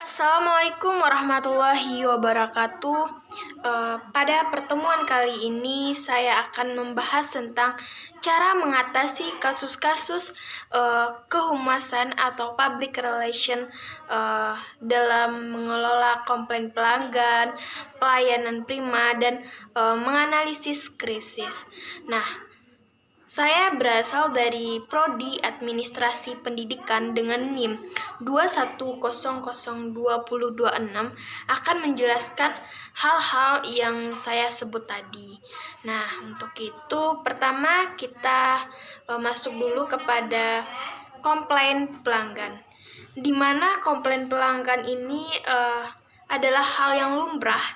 Assalamualaikum warahmatullahi wabarakatuh. Pada pertemuan kali ini saya akan membahas tentang cara mengatasi kasus-kasus kehumasan atau public relation dalam mengelola komplain pelanggan, pelayanan prima, dan menganalisis krisis. Nah, saya berasal dari Prodi Administrasi Pendidikan dengan NIM 21002026 akan menjelaskan hal-hal yang saya sebut tadi. Nah, untuk itu pertama kita masuk dulu kepada komplain pelanggan. Di mana komplain pelanggan ini adalah hal yang lumrah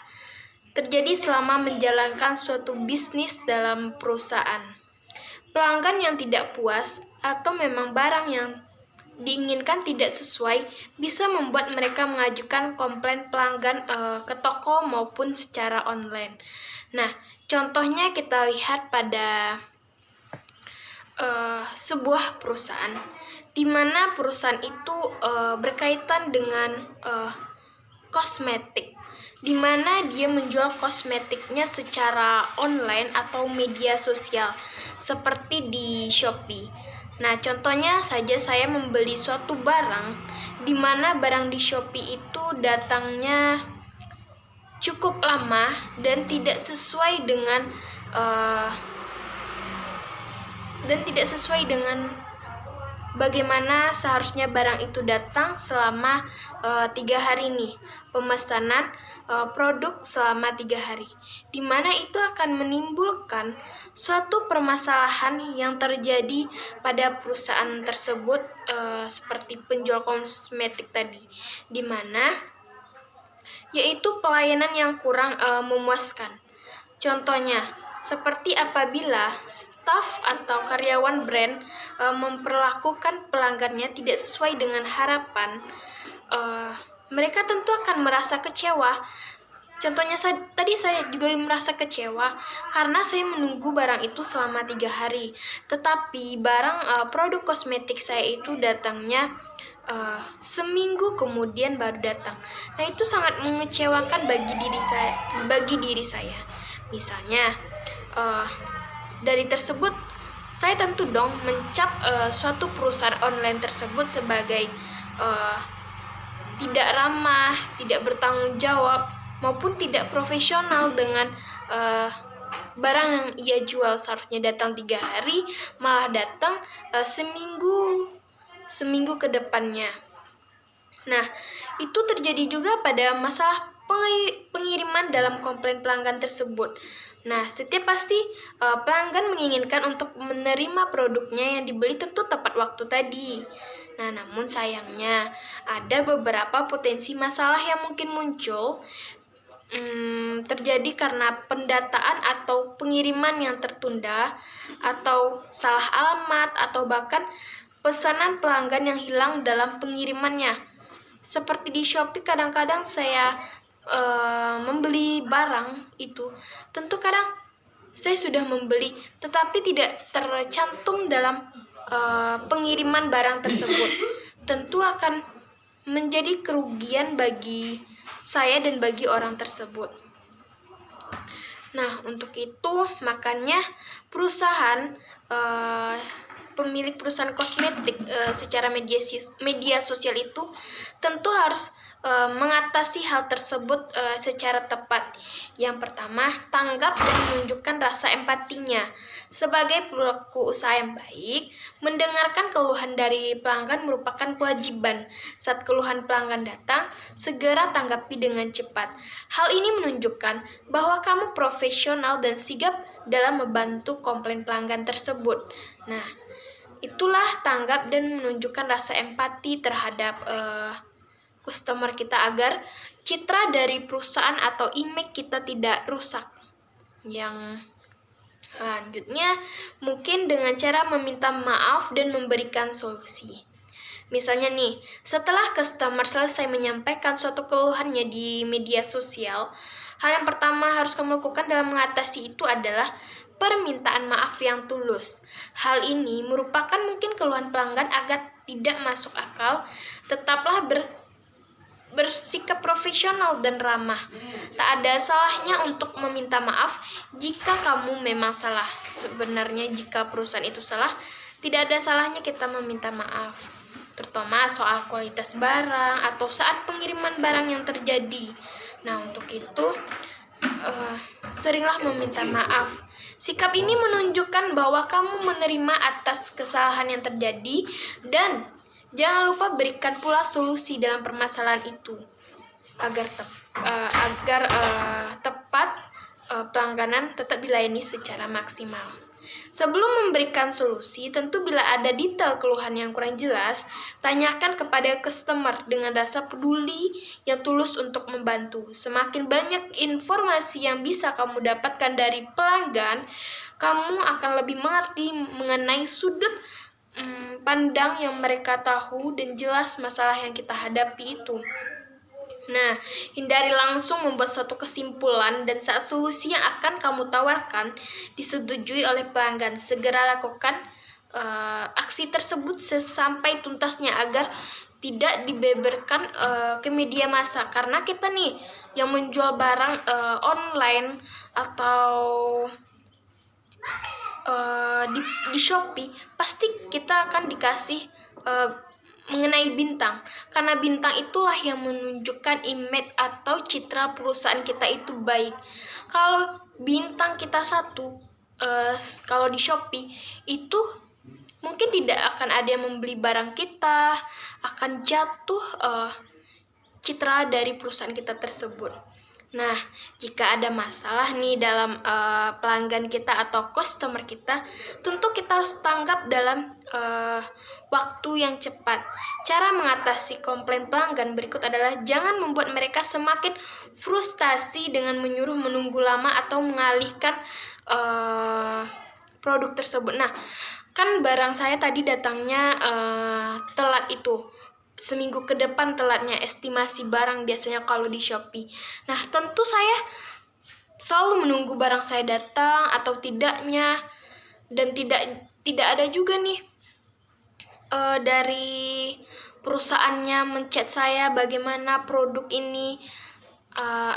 terjadi selama menjalankan suatu bisnis dalam perusahaan. Pelanggan yang tidak puas atau memang barang yang diinginkan tidak sesuai bisa membuat mereka mengajukan komplain pelanggan ke toko maupun secara online. Nah, contohnya kita lihat pada sebuah perusahaan, di mana perusahaan itu berkaitan dengan kosmetik, di mana dia menjual kosmetiknya secara online atau media sosial, seperti di Shopee. Nah, contohnya saja saya membeli suatu barang, di mana barang di Shopee itu datangnya cukup lama dan tidak sesuai dengan bagaimana seharusnya barang itu datang selama 3 hari nih, pemesanan produk selama 3 hari, di mana itu akan menimbulkan suatu permasalahan yang terjadi pada perusahaan tersebut, seperti penjual kosmetik tadi, di mana yaitu pelayanan yang kurang memuaskan. Contohnya, seperti apabila staf atau karyawan brand memperlakukan pelanggannya tidak sesuai dengan harapan, mereka tentu akan merasa kecewa. Contohnya tadi saya juga merasa kecewa karena saya menunggu barang itu selama 3 hari, tetapi barang produk kosmetik saya itu datangnya seminggu kemudian baru datang. Nah, itu sangat mengecewakan bagi diri saya. Misalnya, dari tersebut saya tentu dong mencap suatu perusahaan online tersebut sebagai tidak ramah, tidak bertanggung jawab, maupun tidak profesional dengan barang yang ia jual. Seharusnya datang 3 hari, malah datang seminggu ke depannya. Nah, itu terjadi juga pada masalah pengiriman dalam komplain pelanggan tersebut. Nah, setiap pasti pelanggan menginginkan untuk menerima produknya yang dibeli tentu tepat waktu tadi. Nah, namun sayangnya ada beberapa potensi masalah yang mungkin muncul terjadi karena pendataan atau pengiriman yang tertunda, atau salah alamat, atau bahkan pesanan pelanggan yang hilang dalam pengirimannya. Seperti di Shopee, kadang-kadang saya membeli barang itu, tentu kadang saya sudah membeli tetapi tidak tercantum dalam pengiriman barang tersebut. Tentu akan menjadi kerugian bagi saya dan bagi orang tersebut. Nah, untuk itu makanya perusahaan pemilik perusahaan kosmetik secara media sosial itu tentu harus mengatasi hal tersebut secara tepat. Yang pertama, tanggap dan menunjukkan rasa empatinya. Sebagai pelaku usaha yang baik, mendengarkan keluhan dari pelanggan merupakan kewajiban. Saat keluhan pelanggan datang, segera tanggapi dengan cepat. Hal ini menunjukkan bahwa kamu profesional dan sigap dalam membantu komplain pelanggan tersebut. Nah, itulah tanggap dan menunjukkan rasa empati terhadap customer kita agar citra dari perusahaan atau image kita tidak rusak. Yang selanjutnya mungkin dengan cara meminta maaf dan memberikan solusi. Misalnya nih, setelah customer selesai menyampaikan suatu keluhannya di media sosial, hal yang pertama harus kamu lakukan dalam mengatasi itu adalah permintaan maaf yang tulus. Hal ini merupakan mungkin keluhan pelanggan agar tidak masuk akal. Tetaplah profesional dan ramah. Tak ada salahnya untuk meminta maaf jika kamu memang salah. Sebenarnya jika perusahaan itu salah, tidak ada salahnya kita meminta maaf, terutama soal kualitas barang atau saat pengiriman barang yang terjadi. Nah, untuk itu seringlah meminta maaf. Sikap ini menunjukkan bahwa kamu menerima atas kesalahan yang terjadi dan jangan lupa berikan pula solusi dalam permasalahan itu agar tepat pelangganan tetap dilayani secara maksimal. Sebelum memberikan solusi, tentu bila ada detail keluhan yang kurang jelas, tanyakan kepada customer dengan rasa peduli yang tulus untuk membantu. Semakin banyak informasi yang bisa kamu dapatkan dari pelanggan, kamu akan lebih mengerti mengenai sudut pandang yang mereka tahu dan jelas masalah yang kita hadapi itu. Nah, hindari langsung membuat suatu kesimpulan dan saat solusi yang akan kamu tawarkan disetujui oleh pelanggan, segera lakukan aksi tersebut sesampai tuntasnya agar tidak dibeberkan ke media massa. Karena kita nih yang menjual barang online atau di Shopee, pasti kita akan dikasih mengenai bintang, karena bintang itulah yang menunjukkan image atau citra perusahaan kita itu baik. Kalau bintang kita 1, kalau di Shopee itu mungkin tidak akan ada yang membeli barang kita, akan jatuh citra dari perusahaan kita tersebut. Nah, jika ada masalah nih dalam pelanggan kita atau customer kita, tentu kita harus tanggap dalam waktu yang cepat. Cara mengatasi komplain pelanggan berikut adalah jangan membuat mereka semakin frustasi dengan menyuruh menunggu lama atau mengalihkan produk tersebut. Nah, kan barang saya tadi datangnya telat itu. Seminggu ke depan telatnya estimasi barang biasanya kalau di Shopee. Nah, tentu saya selalu menunggu barang saya datang atau tidaknya, dan tidak ada juga nih dari perusahaannya menchat saya bagaimana produk ini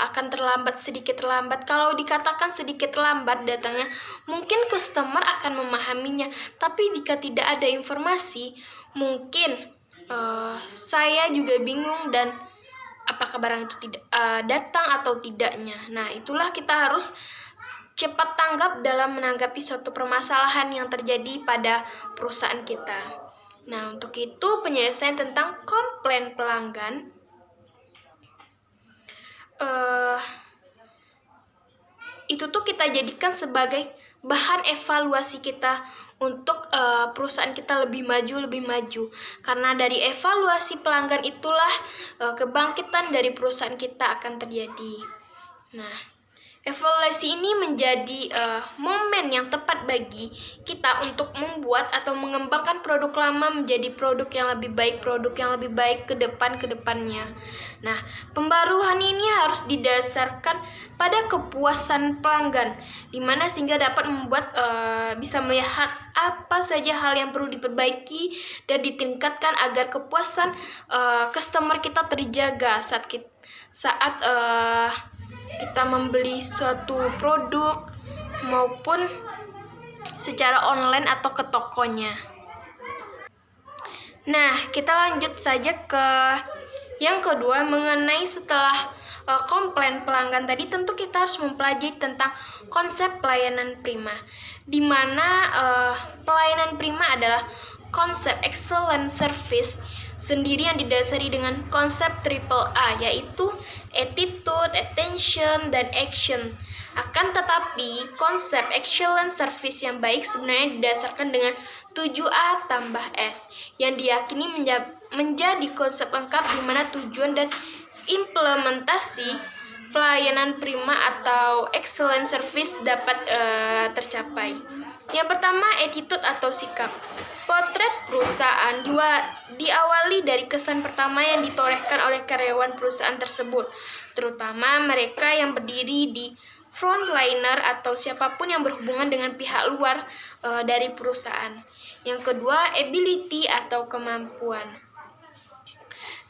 akan sedikit terlambat. Kalau dikatakan sedikit terlambat datangnya, mungkin customer akan memahaminya. Tapi jika tidak ada informasi, mungkin saya juga bingung dan apakah barang itu tidak datang atau tidaknya. Nah, itulah kita harus cepat tanggap dalam menanggapi suatu permasalahan yang terjadi pada perusahaan kita. Nah, untuk itu penyelesaian tentang komplain pelanggan itu tuh kita jadikan sebagai bahan evaluasi kita untuk perusahaan kita lebih maju. Karena dari evaluasi pelanggan itulah kebangkitan dari perusahaan kita akan terjadi. Nah, evaluasi ini menjadi momen yang tepat bagi kita untuk membuat atau mengembangkan produk lama menjadi produk yang lebih baik ke depannya. Nah, pembaruan ini harus didasarkan pada kepuasan pelanggan, di mana sehingga dapat membuat bisa melihat apa saja hal yang perlu diperbaiki dan ditingkatkan agar kepuasan customer kita terjaga saat kita membeli suatu produk maupun secara online atau ke tokonya. Nah, kita lanjut saja ke yang kedua, mengenai setelah komplain pelanggan tadi, tentu kita harus mempelajari tentang konsep pelayanan prima, di mana pelayanan prima adalah konsep excellent service sendiri yang didasari dengan konsep triple A, yaitu attitude, attention, dan action. Akan tetapi, konsep excellent service yang baik sebenarnya didasarkan dengan 7A tambah S, yang diyakini menjadi konsep lengkap di mana tujuan dan implementasi pelayanan prima atau excellent service dapat tercapai. Yang pertama, attitude atau sikap. Potret perusahaan diawali dari kesan pertama yang ditorehkan oleh karyawan perusahaan tersebut, terutama mereka yang berdiri di frontliner atau siapapun yang berhubungan dengan pihak luar dari perusahaan. Yang kedua, ability atau kemampuan.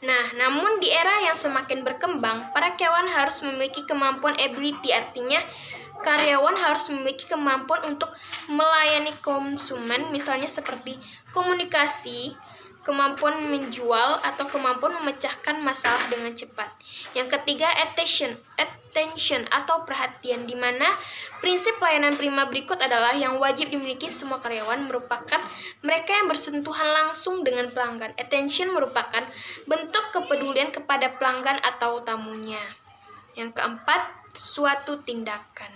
Nah, namun di era yang semakin berkembang, para karyawan harus memiliki kemampuan ability, artinya karyawan harus memiliki kemampuan untuk melayani konsumen, misalnya seperti komunikasi, kemampuan menjual, atau kemampuan memecahkan masalah dengan cepat. Yang ketiga, attention atau perhatian, di mana prinsip pelayanan prima berikut adalah yang wajib dimiliki semua karyawan merupakan mereka yang bersentuhan langsung dengan pelanggan. Attention merupakan bentuk kepedulian kepada pelanggan atau tamunya. Yang keempat, suatu tindakan.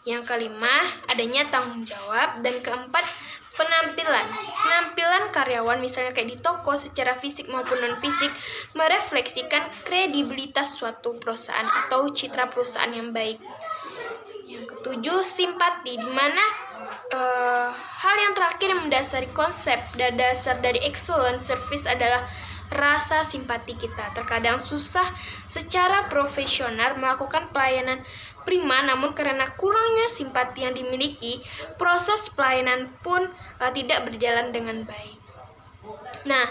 Yang kelima, adanya tanggung jawab. Dan keempat, penampilan karyawan, misalnya kayak di toko, secara fisik maupun non-fisik, merefleksikan kredibilitas suatu perusahaan atau citra perusahaan yang baik. Yang ketujuh, simpati, di mana hal yang terakhir yang mendasari konsep dan dasar dari excellent service adalah rasa simpati kita. Terkadang susah secara profesional melakukan pelayanan prima, namun karena kurangnya simpati yang dimiliki, proses pelayanan pun tidak berjalan dengan baik. Nah,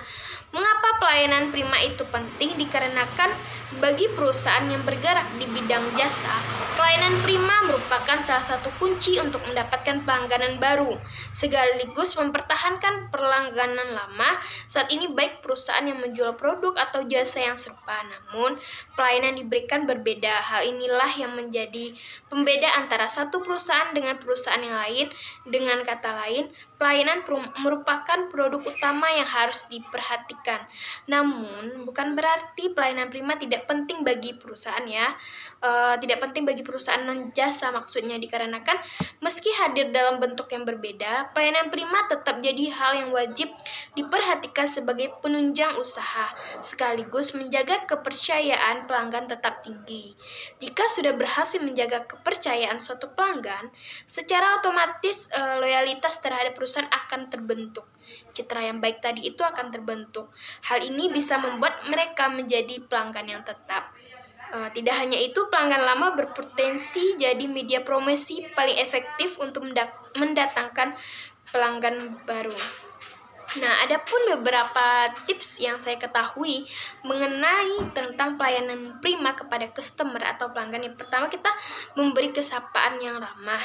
mengapa pelayanan prima itu penting? Dikarenakan bagi perusahaan yang bergerak di bidang jasa, pelayanan prima merupakan salah satu kunci untuk mendapatkan pelangganan baru, sekaligus mempertahankan pelangganan lama. Saat ini baik perusahaan yang menjual produk atau jasa yang serupa, namun pelayanan diberikan berbeda. Hal inilah yang menjadi pembeda antara satu perusahaan dengan perusahaan yang lain. Dengan kata lain, pelayanan merupakan produk utama yang harus diperhatikan. Namun, bukan berarti pelayanan prima tidak penting bagi perusahaan ya. Tidak penting bagi perusahaan non-jasa maksudnya, dikarenakan meski hadir dalam bentuk yang berbeda, pelayanan prima tetap jadi hal yang wajib diperhatikan sebagai penunjang usaha, sekaligus menjaga kepercayaan pelanggan tetap tinggi. Jika sudah berhasil menjaga kepercayaan suatu pelanggan, secara otomatis loyalitas terhadap perusahaan akan terbentuk. Citra yang baik tadi itu akan terbentuk. Hal ini bisa membuat mereka menjadi pelanggan yang tetap. Tidak hanya itu, pelanggan lama berpotensi jadi media promosi paling efektif untuk mendatangkan pelanggan baru. Nah, ada pun beberapa tips yang saya ketahui mengenai tentang pelayanan prima kepada customer atau pelanggan. Yang pertama, kita memberi kesapaan yang ramah.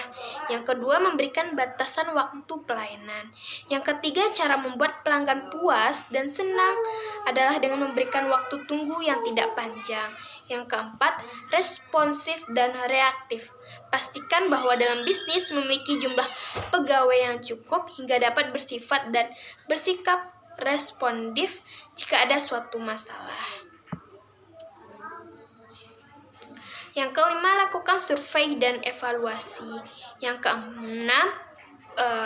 Yang kedua, memberikan batasan waktu pelayanan. Yang ketiga, cara membuat pelanggan puas dan senang adalah dengan memberikan waktu tunggu yang tidak panjang. Yang keempat, responsif dan reaktif. Pastikan bahwa dalam bisnis memiliki jumlah pegawai yang cukup hingga dapat bersifat dan bersikap responsif jika ada suatu masalah. Yang kelima, lakukan survei dan evaluasi. Yang keenam,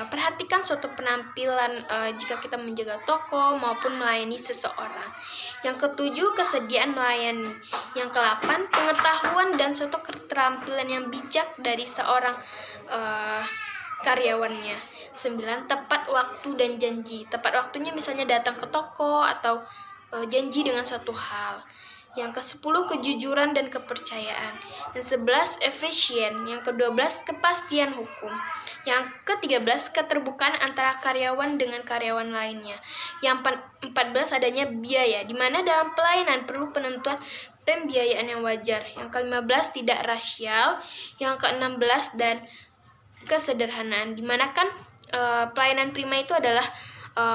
perhatikan suatu penampilan jika kita menjaga toko maupun melayani seseorang. Yang ketujuh, kesediaan melayani. Yang ke-8, pengetahuan dan suatu keterampilan yang bijak dari seorang karyawannya. 9, tepat waktu dan janji. Tepat waktunya misalnya datang ke toko atau janji dengan suatu hal. Yang ke-10, kejujuran dan kepercayaan. Yang 11, efisien. Yang ke-12, kepastian hukum. Yang ke-13, keterbukaan antara karyawan dengan karyawan lainnya. Yang 14, adanya biaya, di mana dalam pelayanan perlu penentuan pembiayaan yang wajar. Yang ke-15, tidak rasial. Yang ke-16, dan kesederhanaan, di mana kan pelayanan prima itu adalah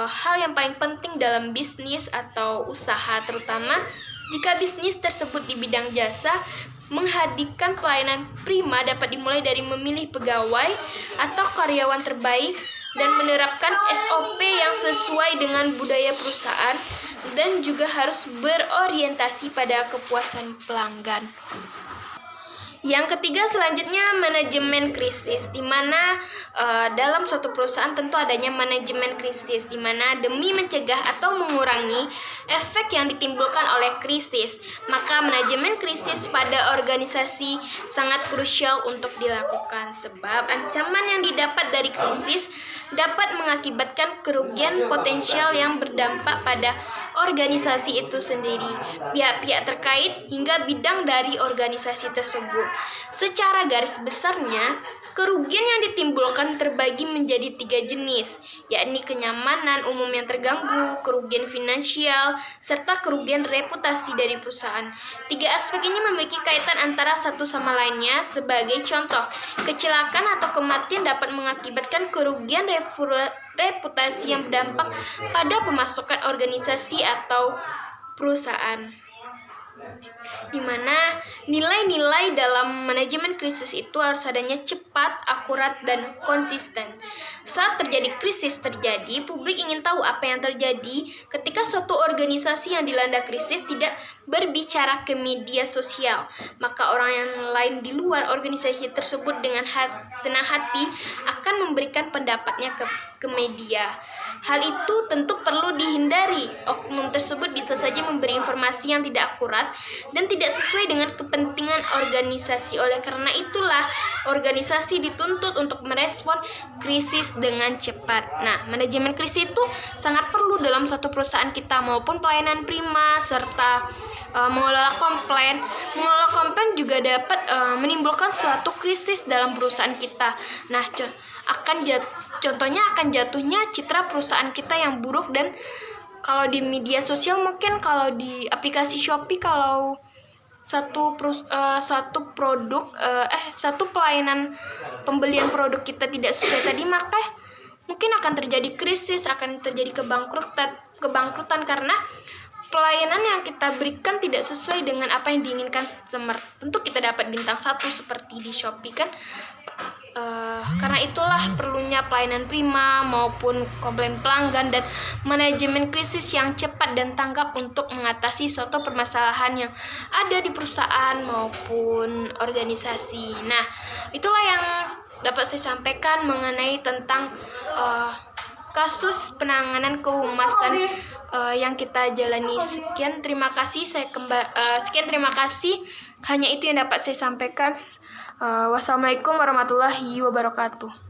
hal yang paling penting dalam bisnis atau usaha, terutama jika bisnis tersebut di bidang jasa. Menghadirkan pelayanan prima dapat dimulai dari memilih pegawai atau karyawan terbaik dan menerapkan SOP yang sesuai dengan budaya perusahaan, dan juga harus berorientasi pada kepuasan pelanggan. Yang ketiga, selanjutnya manajemen krisis, di mana dalam suatu perusahaan tentu adanya manajemen krisis, di mana demi mencegah atau mengurangi efek yang ditimbulkan oleh krisis, maka manajemen krisis pada organisasi sangat krusial untuk dilakukan, sebab ancaman yang didapat dari krisis dapat mengakibatkan kerugian potensial yang berdampak pada organisasi itu sendiri, pihak-pihak terkait, hingga bidang dari organisasi tersebut. Secara garis besarnya, Kerugian yang ditimbulkan terbagi menjadi 3 jenis, yakni kenyamanan umum yang terganggu, kerugian finansial, serta kerugian reputasi dari perusahaan. 3 aspek ini memiliki kaitan antara satu sama lainnya. Sebagai contoh, kecelakaan atau kematian dapat mengakibatkan kerugian reputasi yang berdampak pada pemasukan organisasi atau perusahaan. Di mana nilai-nilai dalam manajemen krisis itu harus adanya cepat, akurat, dan konsisten. Saat terjadi krisis publik ingin tahu apa yang terjadi. Ketika suatu organisasi yang dilanda krisis tidak berbicara ke media sosial, maka orang yang lain di luar organisasi tersebut dengan senang hati akan memberikan pendapatnya ke media. Hal itu tentu perlu dihindari. Oknum tersebut bisa saja memberi informasi yang tidak akurat dan tidak sesuai dengan kepentingan organisasi. Oleh karena itulah, organisasi dituntut untuk merespon krisis dengan cepat. Nah, manajemen krisis itu sangat perlu dalam suatu perusahaan kita maupun pelayanan prima serta mengelola komplain. Mengelola komplain juga dapat menimbulkan suatu krisis dalam perusahaan kita. Nah, contohnya akan jatuhnya citra perusahaan kita yang buruk. Dan kalau di media sosial, mungkin kalau di aplikasi Shopee, kalau satu pelayanan pembelian produk kita tidak sesuai tadi, maka mungkin akan terjadi krisis, akan terjadi kebangkrutan karena pelayanan yang kita berikan tidak sesuai dengan apa yang diinginkan customer. Tentu kita dapat bintang 1 seperti di Shopee kan. Karena itulah perlunya pelayanan prima maupun komplain pelanggan dan manajemen krisis yang cepat dan tanggap untuk mengatasi suatu permasalahan yang ada di perusahaan maupun organisasi. Nah, itulah yang dapat saya sampaikan mengenai tentang kasus penanganan kehumasan yang kita jalani. Sekian terima kasih. Terima kasih. Hanya itu yang dapat saya sampaikan. Wassalamualaikum warahmatullahi wabarakatuh.